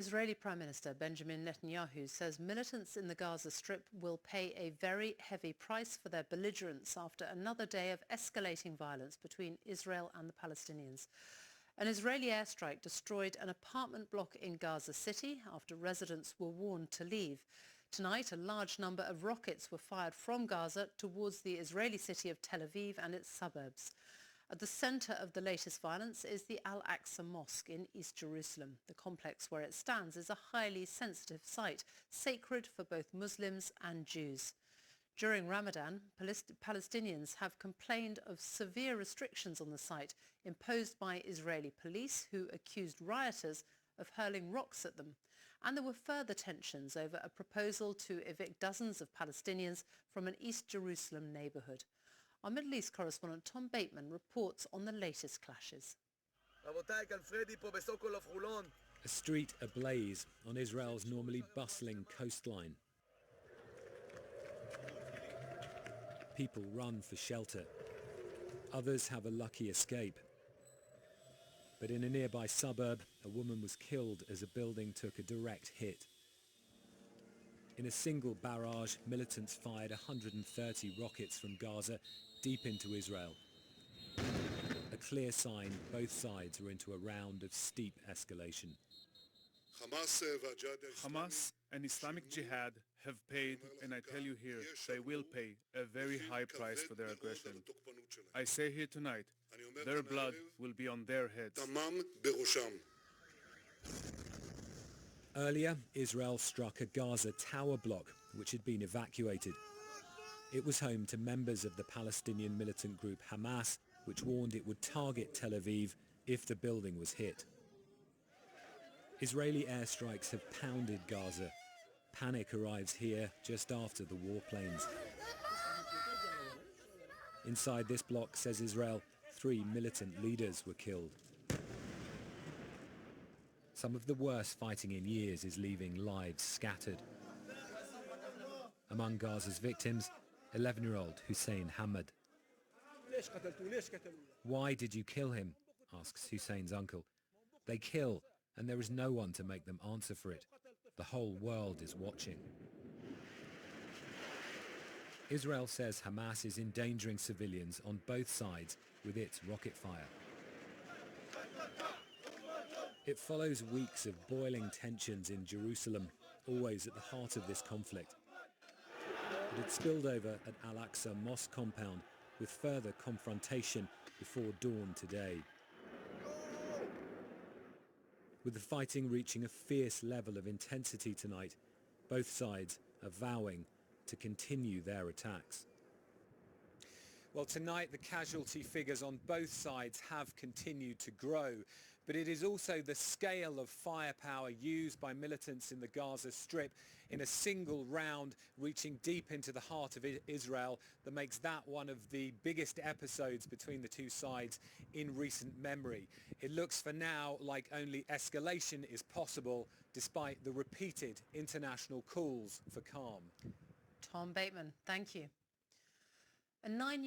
Israeli Prime Minister Benjamin Netanyahu says militants in the Gaza Strip will pay a very heavy price for their belligerence after another day of escalating violence between Israel and the Palestinians. An Israeli airstrike destroyed an apartment block in Gaza City after residents were warned to leave. Tonight, a large number of rockets were fired from Gaza towards the Israeli city of Tel Aviv and its suburbs. At the centre of the latest violence is the Al-Aqsa Mosque in East Jerusalem. The complex where it stands is a highly sensitive site, sacred for both Muslims and Jews. During Ramadan, Palestinians have complained of severe restrictions on the site imposed by Israeli police, who accused rioters of hurling rocks at them. And there were further tensions over a proposal to evict dozens of Palestinians from an East Jerusalem neighbourhood. Our Middle East correspondent Tom Bateman reports on the latest clashes. A street ablaze on Israel's normally bustling coastline. People run for shelter. Others have a lucky escape. But in a nearby suburb, a woman was killed as a building took a direct hit. In a single barrage, militants fired 130 rockets from Gaza deep into Israel. A clear sign both sides were into a round of steep escalation. Hamas and Islamic Jihad have paid, and I tell you here, they will pay a very high price for their aggression. I say here tonight, their blood will be on their heads. Earlier, Israel struck a Gaza tower block, which had been evacuated. It was home to members of the Palestinian militant group Hamas, which warned it would target Tel Aviv if the building was hit. Israeli airstrikes have pounded Gaza. Panic arrives here just after the warplanes. Inside this block, says Israel, 3 militant leaders were killed. Some of the worst fighting in years is leaving lives scattered. Among Gaza's victims, 11-year-old Hussein Hamad. Why did you kill him? Asks Hussein's uncle. They kill, and there is no one to make them answer for it. The whole world is watching. Israel says Hamas is endangering civilians on both sides with its rocket fire. It follows weeks of boiling tensions in Jerusalem, always at the heart of this conflict. It had spilled over at Al-Aqsa Mosque compound, with further confrontation before dawn today. With the fighting reaching a fierce level of intensity tonight, both sides are vowing to continue their attacks. Well, tonight the casualty figures on both sides have continued to grow, but it is also the scale of firepower used by militants in the Gaza Strip in a single round reaching deep into the heart of Israel that makes that one of the biggest episodes between the two sides in recent memory. It looks for now like only escalation is possible despite the repeated international calls for calm. Tom Bateman, thank you. A 9-year-old